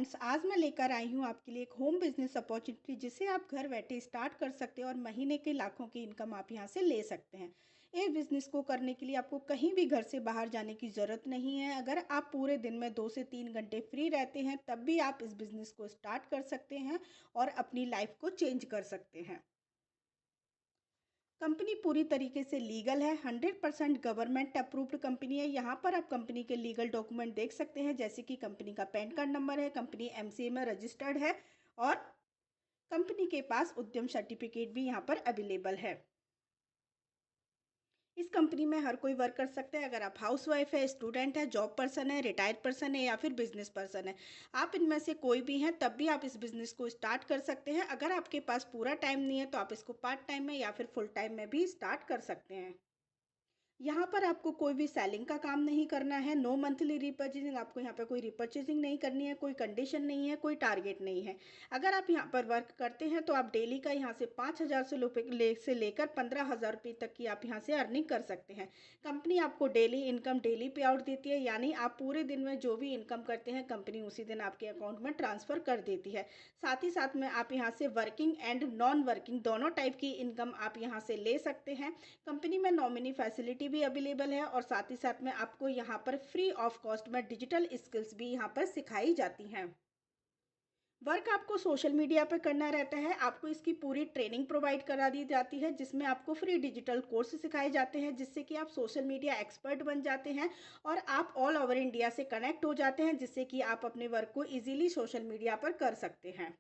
आज मैं लेकर आई हूँ आपके लिए एक होम बिजनेस अपॉर्चुनिटी जिसे आप घर बैठे स्टार्ट कर सकते हैं और महीने के लाखों की इनकम आप यहाँ से ले सकते हैं। इस बिजनेस को करने के लिए आपको कहीं भी घर से बाहर जाने की ज़रूरत नहीं है। अगर आप पूरे दिन में 2 से 3 घंटे फ्री रहते हैं तब भी आप इस बिजनेस को स्टार्ट कर सकते हैं और अपनी लाइफ को चेंज कर सकते हैं। कंपनी पूरी तरीके से लीगल है, 100% गवर्नमेंट अप्रूव्ड कंपनी है। यहाँ पर आप कंपनी के लीगल डॉक्यूमेंट देख सकते हैं, जैसे कि कंपनी का पैन कार्ड नंबर है, कंपनी एमसीए में रजिस्टर्ड है और कंपनी के पास उद्यम सर्टिफिकेट भी यहाँ पर अवेलेबल है। इस कंपनी में हर कोई वर्क कर सकता है। अगर आप हाउसवाइफ है, स्टूडेंट है, जॉब पर्सन है, रिटायर्ड पर्सन है या फिर बिजनेस पर्सन है, आप इनमें से कोई भी हैं तब भी आप इस बिजनेस को स्टार्ट कर सकते हैं। अगर आपके पास पूरा टाइम नहीं है तो आप इसको पार्ट टाइम में या फिर फुल टाइम में भी स्टार्ट कर सकते हैं। यहाँ पर आपको कोई भी सेलिंग का काम नहीं करना है। नो मंथली रिपर्चेजिंग, आपको यहाँ पे कोई रिपर्चेजिंग नहीं करनी है, कोई कंडीशन नहीं है, कोई टारगेट नहीं है। अगर आप यहाँ पर वर्क करते हैं तो आप डेली का यहाँ से 5,000 से लेकर 15,000 रुपये तक की आप यहाँ से अर्निंग कर सकते हैं। कंपनी आपको डेली इनकम डेली पे आउट देती है, यानी आप पूरे दिन में जो भी इनकम करते हैं कंपनी उसी दिन आपके अकाउंट में ट्रांसफ़र कर देती है। साथ ही साथ में आप यहाँ से वर्किंग एंड नॉन वर्किंग दोनों टाइप की इनकम आप यहाँ से ले सकते हैं। कंपनी में नॉमिनी फैसिलिटी भी अवेलेबल है और साथ ही साथ में आपको यहाँ पर फ्री ऑफ कॉस्ट में डिजिटल स्किल्स भी यहाँ पर सिखाई जाती हैं। वर्क आपको सोशल मीडिया पर करना रहता है। आपको इसकी पूरी ट्रेनिंग प्रोवाइड करा दी जाती है, जिसमें आपको फ्री डिजिटल कोर्स सिखाए जाते हैं, जिससे कि आप सोशल मीडिया एक्सपर्ट बन जाते हैं और आप ऑल ओवर इंडिया से कनेक्ट हो जाते हैं, जिससे कि आप अपने वर्क को इजीली सोशल मीडिया पर कर सकते हैं।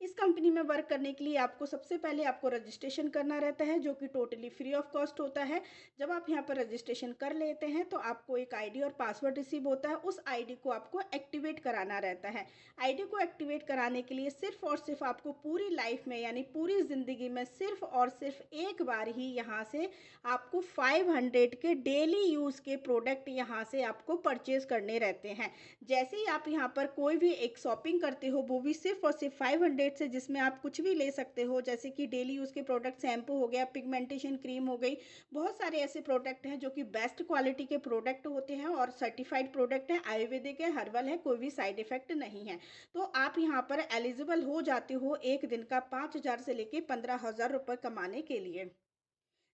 इस कंपनी में वर्क करने के लिए आपको सबसे पहले आपको रजिस्ट्रेशन करना रहता है, जो कि टोटली फ्री ऑफ कॉस्ट होता है। जब आप यहाँ पर रजिस्ट्रेशन कर लेते हैं तो आपको एक आईडी और पासवर्ड रिसीव होता है। उस आईडी को आपको एक्टिवेट कराना रहता है। आईडी को एक्टिवेट कराने के लिए सिर्फ और सिर्फ आपको पूरी लाइफ में यानी पूरी ज़िंदगी में सिर्फ और सिर्फ एक बार ही यहाँ से आपको 500 के डेली यूज़ के प्रोडक्ट यहाँ से आपको परचेज करने रहते हैं। जैसे ही आप यहाँ पर कोई भी एक शॉपिंग करते हो, वो भी सिर्फ और सिर्फ 500 से, जिसमें आप कुछ भी ले सकते हो, जैसे कि डेली यूज़ के प्रोडक्ट, शैम्पू हो गया, पिगमेंटेशन क्रीम हो गई। बहुत सारे ऐसे प्रोडक्ट हैं जो कि बेस्ट क्वालिटी के प्रोडक्ट होते हैं और सर्टिफाइड प्रोडक्ट है, आयुर्वेदिक है, हर्बल है, कोई भी साइड इफेक्ट नहीं है। तो आप यहाँ पर एलिजिबल हो जाते हो एक दिन का 5,000 से लेके 15,000 रुपये कमाने के लिए।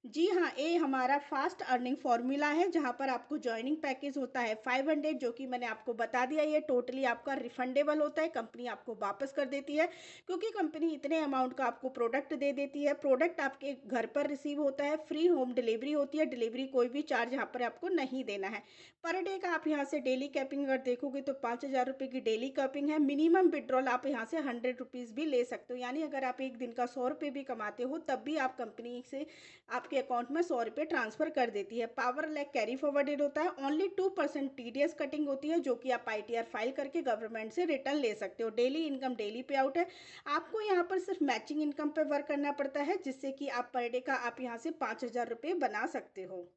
जी हाँ, ये हमारा फास्ट अर्निंग फार्मूला है, जहाँ पर आपको जॉइनिंग पैकेज होता है 500, जो कि मैंने आपको बता दिया। ये टोटली आपका रिफंडेबल होता है, कंपनी आपको वापस कर देती है, क्योंकि कंपनी इतने अमाउंट का आपको प्रोडक्ट दे देती है। प्रोडक्ट आपके घर पर रिसीव होता है, फ्री होम डिलीवरी होती है, डिलीवरी कोई भी चार्ज यहाँ पर आपको नहीं देना है। पर डे का आप यहाँ से डेली कैपिंग अगर देखोगे तो 5,000 रुपये की डेली कैपिंग है। मिनिमम विड्रॉल आप यहाँ से 100 रुपीज़ भी ले सकते हो, यानी अगर आप एक दिन का 100 रुपये भी कमाते हो तब भी आप कंपनी से आपके अकाउंट में 100 रुपये ट्रांसफर कर देती है। पावर लैग कैरी फॉरवर्डेड होता है। ओनली 2% टीडीएस कटिंग होती है, जो कि आप आईटीआर फाइल करके गवर्नमेंट से रिटर्न ले सकते हो। डेली इनकम डेली पे आउट है। आपको यहाँ पर सिर्फ मैचिंग इनकम पे वर्क करना पड़ता है, जिससे कि आप पर डे का आप यहाँ से 5,000 रुपये बना सकते हो।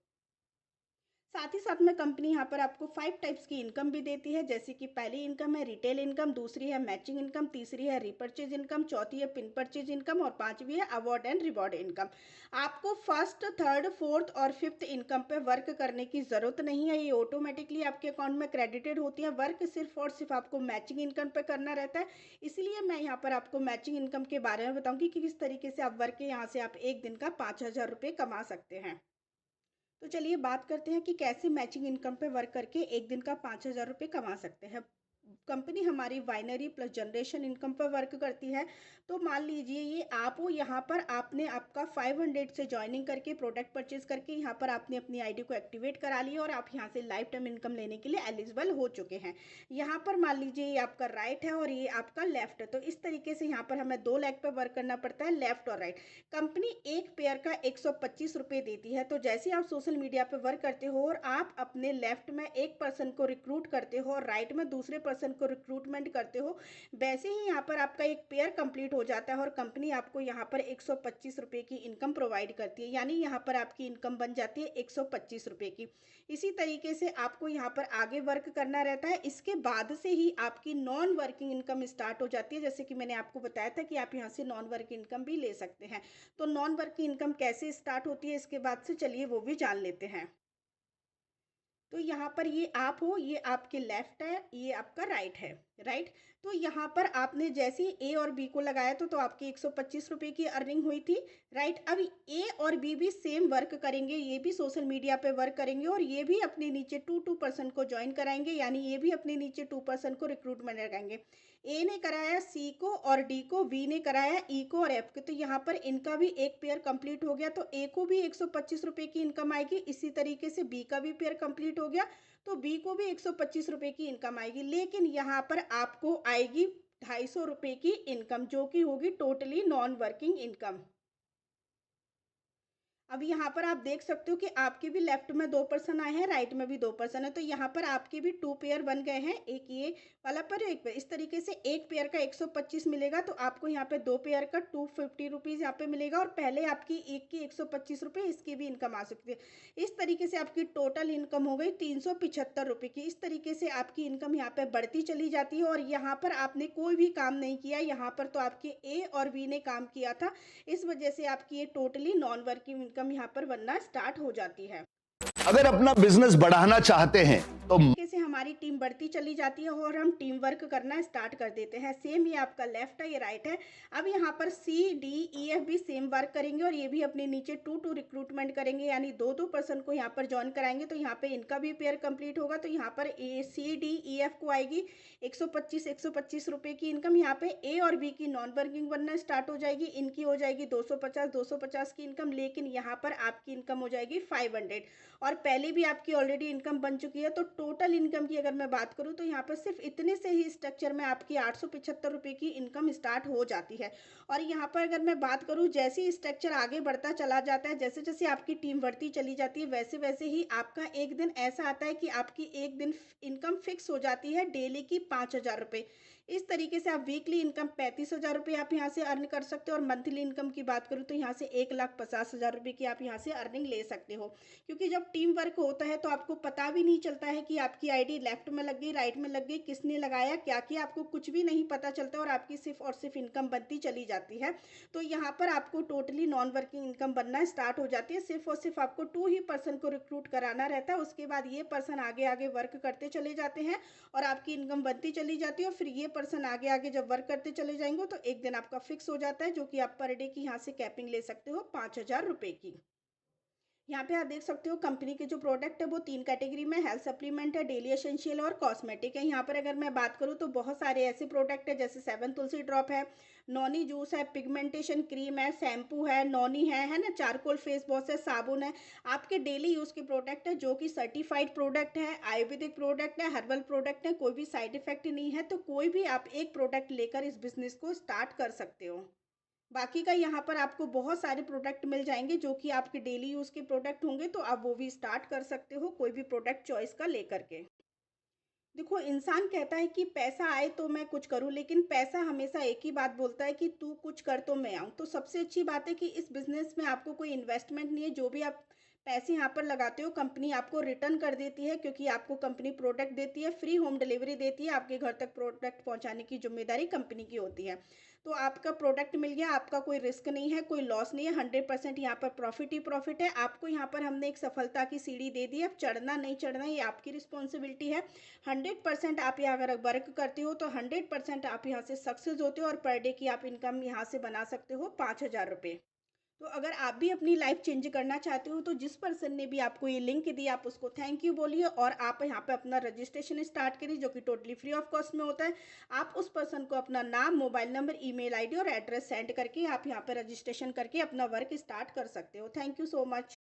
साथ ही साथ में कंपनी यहाँ पर आपको 5 टाइप्स की इनकम भी देती है, जैसे कि पहली इनकम है रिटेल इनकम, दूसरी है मैचिंग इनकम, तीसरी है रीपर्चेज इनकम, चौथी है पिन परचेज इनकम और पांचवी है अवार्ड एंड रिवॉर्ड इनकम। आपको फर्स्ट, थर्ड, फोर्थ और फिफ्थ इनकम पे वर्क करने की ज़रूरत नहीं है, ये ऑटोमेटिकली आपके अकाउंट में क्रेडिटेड होती है। वर्क सिर्फ और सिर्फ आपको मैचिंग इनकम पे करना रहता है। इसलिए मैं यहाँ पर आपको मैचिंग इनकम के बारे में बताऊँगी कि किस तरीके से आप वर्क के यहाँ से आप एक दिन का 5,000 रुपये कमा सकते हैं। तो चलिए बात करते हैं कि कैसे मैचिंग इनकम पे वर्क करके एक दिन का 5,000 रुपये कमा सकते हैं। कंपनी हमारी बाइनरी प्लस जनरेशन इनकम पर वर्क करती है। तो मान लीजिए ये आप हो, यहाँ पर आपने आपका 500 से ज्वाइनिंग करके प्रोडक्ट परचेज करके यहाँ पर आपने अपनी आईडी को एक्टिवेट करा लिया और आप यहाँ से लाइफ टाइम इनकम लेने के लिए एलिजिबल हो चुके हैं। यहाँ पर मान लीजिए ये आपका राइट है और ये आपका लेफ्ट है, तो इस तरीके से यहाँ पर हमें 2 लेग पे वर्क करना पड़ता है, लेफ्ट और राइट। कंपनी एक पेयर का 125 रुपये देती है। तो जैसे आप सोशल मीडिया पे वर्क करते हो और आप अपने लेफ्ट में एक पर्सन को रिक्रूट करते हो और राइट में दूसरे पर्सन को रिक्रूटमेंट करते हो, वैसे ही यहाँ पर आपका एक पेयर कंप्लीट हो जाता है और कंपनी आपको यहाँ पर 125 रुपये की इनकम प्रोवाइड करती है, यानी यहाँ पर आपकी इनकम बन जाती है 125 रुपये की। इसी तरीके से आपको यहाँ पर आगे वर्क करना रहता है। इसके बाद से ही आपकी नॉन वर्किंग इनकम स्टार्ट हो जाती है, जैसे कि मैंने आपको बताया था कि आप यहाँ से नॉन वर्किंग इनकम भी ले सकते हैं। तो नॉन वर्किंग इनकम कैसे स्टार्ट होती है इसके बाद से चलिए वो भी जान लेते हैं। तो यहाँ पर ये आप हो, ये आपके लेफ्ट है, ये आपका राइट है। राइट। तो यहाँ पर आपने जैसे ही ए और बी को लगाया तो आपकी 125 रुपये की अर्निंग हुई थी। राइट। अब ए और बी भी सेम वर्क करेंगे, ये भी सोशल मीडिया पे वर्क करेंगे और ये भी अपने नीचे टू टू पर्सन को ज्वाइन कराएंगे, यानी ये भी अपने नीचे टू पर्सन को रिक्रूटमेंट लगाएंगे। ए ने कराया सी को और डी को, बी ने कराया ई को और एफ को। तो यहाँ पर इनका भी एक पेयर कंप्लीट हो गया, तो ए को भी 125 रुपये की इनकम आएगी। इसी तरीके से बी का भी पेयर कंप्लीट हो गया, तो बी को भी 125 रुपये की इनकम आएगी। लेकिन यहाँ पर आपको आएगी 250 रुपये की इनकम, जो कि होगी टोटली नॉन वर्किंग इनकम। अब यहाँ पर आप देख सकते हो कि आपके भी लेफ्ट में 2 पर्सन आए हैं, राइट में भी 2 पर्सन है, तो यहाँ पर आपके भी 2 पेयर बन गए हैं, एक ये वाला पर एक पेयर। इस तरीके से एक पेयर का 125 मिलेगा, तो आपको यहाँ पे 2 पेयर का 250 रुपीज़ यहाँ पे मिलेगा, और पहले आपकी एक की 125 रुपये, इसकी भी इनकम आ सकती है। इस तरीके से आपकी टोटल इनकम हो गई 375 रुपये की। इस तरीके से आपकी इनकम यहाँ पे बढ़ती चली जाती है, और यहाँ पर आपने कोई भी काम नहीं किया, यहाँ पर तो आपके ए और बी ने काम किया था। इस वजह से आपकी ये टोटली नॉन वर्किंग इनकम यहाँ पर बनना स्टार्ट हो जाती है। अगर अपना बिजनेस बढ़ाना चाहते हैं तो तरीके से हमारी टीम बढ़ती चली जाती है और हम टीम वर्क करना स्टार्ट कर देते हैं। सेम ये आपका लेफ्ट है, ये राइट है। अब यहाँ पर सी डी ई एफ भी सेम वर्क करेंगे और ये भी अपने नीचे टू टू रिक्रूटमेंट करेंगे, यानी दो दो पर्सन को यहाँ पर ज्वाइन कराएंगे। तो यहाँ पे इनका भी पेयर कंप्लीट होगा, तो यहाँ पर ए सी डी ई एफ को आएगी 125 की इनकम। यहाँ पे ए और बी की नॉन वर्किंग बनना स्टार्ट हो जाएगी, इनकी हो जाएगी 250 की इनकम, लेकिन यहाँ पर आपकी इनकम हो जाएगी 500, और पहले भी आपकी ऑलरेडी इनकम बन चुकी है। तो टोटल इनकम की अगर मैं बात करूं तो यहाँ पर सिर्फ इतने से ही स्ट्रक्चर में आपकी 875 रुपये की इनकम स्टार्ट हो जाती है। और यहाँ पर अगर मैं बात करूं, जैसे ही स्ट्रक्चर आगे बढ़ता चला जाता है, जैसे जैसे आपकी टीम बढ़ती चली जाती है, वैसे वैसे ही आपका एक दिन ऐसा आता है कि आपकी एक दिन इनकम फिक्स हो जाती है डेली की 5,000 रुपये। इस तरीके से आप वीकली इनकम 35,000 रुपये आप यहाँ से अर्न कर सकते हो, और मंथली इनकम की बात करूँ तो यहाँ से 1,50,000 रुपये की आप यहाँ से अर्निंग ले सकते हो। क्योंकि जब टीम वर्क होता है तो आपको पता भी नहीं चलता है कि आपकी आईडी लेफ्ट में लग गई, राइट में लग गई, किसने लगाया, क्या किया, आपको कुछ भी नहीं पता चलता, और आपकी सिर्फ और सिर्फ इनकम बनती चली जाती है। तो यहाँ पर आपको टोटली नॉन वर्किंग इनकम बनना स्टार्ट हो जाती है। सिर्फ और सिर्फ आपको 2 ही पर्सन को रिक्रूट कराना रहता है, उसके बाद ये पर्सन आगे आगे वर्क करते चले जाते हैं और आपकी इनकम बनती चली जाती है। और फिर ये पर्सन आगे आगे जब वर्क करते चले जाएंगे तो एक दिन आपका फिक्स हो जाता है, जो कि आप पर डे की यहाँ से कैपिंग ले सकते हो 5,000 रुपये की। यहाँ पे आप देख सकते हो कंपनी के जो प्रोडक्ट है वो 3 कैटेगरी में, हेल्थ सप्लीमेंट है, डेली एसेंशियल और कॉस्मेटिक है। यहाँ पर अगर मैं बात करूँ तो बहुत सारे ऐसे प्रोडक्ट है, जैसे 7 तुलसी ड्रॉप है, नॉनी जूस है, पिगमेंटेशन क्रीम है, शैम्पू है, नॉनी है ना, चारकोल फेस वॉश है, साबुन है। आपके डेली यूज़ के प्रोडक्ट है, जो कि सर्टिफाइड प्रोडक्ट है, आयुर्वेदिक प्रोडक्ट है, हर्बल प्रोडक्ट है, कोई भी साइड इफेक्ट नहीं है। तो कोई भी आप एक प्रोडक्ट लेकर इस बिजनेस को स्टार्ट कर सकते हो। बाकी का यहाँ पर आपको बहुत सारे प्रोडक्ट मिल जाएंगे, जो कि आपके डेली यूज़ के प्रोडक्ट होंगे, तो आप वो भी स्टार्ट कर सकते हो कोई भी प्रोडक्ट चॉइस का लेकर के। देखो, इंसान कहता है कि पैसा आए तो मैं कुछ करूं, लेकिन पैसा हमेशा एक ही बात बोलता है कि तू कुछ कर तो मैं आऊं। तो सबसे अच्छी बात है कि इस बिजनेस में आपको कोई इन्वेस्टमेंट नहीं है। जो भी आप पैसे यहाँ पर लगाते हो, कंपनी आपको रिटर्न कर देती है, क्योंकि आपको कंपनी प्रोडक्ट देती है, फ्री होम डिलीवरी देती है, आपके घर तक प्रोडक्ट पहुँचाने की जिम्मेदारी कंपनी की होती है। तो आपका प्रोडक्ट मिल गया, आपका कोई रिस्क नहीं है, कोई लॉस नहीं है, 100% यहाँ पर प्रॉफिट ही प्रॉफिट है। आपको यहाँ पर हमने एक सफलता की सीढ़ी दे दी है, अब चढ़ना नहीं चढ़ना ये आपकी रिस्पॉन्सिबिलिटी है। 100% आप यहाँ अगर वर्क करते हो तो 100% आप यहाँ से सक्सेस होते हो, और पर डे की आप इनकम यहाँ से बना सकते हो 5,000 रुपये। तो अगर आप भी अपनी लाइफ चेंज करना चाहते हो, तो जिस पर्सन ने भी आपको ये लिंक दी, आप उसको थैंक यू बोलिए, और आप यहाँ पे अपना रजिस्ट्रेशन स्टार्ट करिए, जो कि टोटली फ्री ऑफ कॉस्ट में होता है। आप उस पर्सन को अपना नाम, मोबाइल नंबर, ईमेल आईडी और एड्रेस सेंड करके आप यहाँ पे रजिस्ट्रेशन करके अपना वर्क स्टार्ट कर सकते हो। Thank you so much.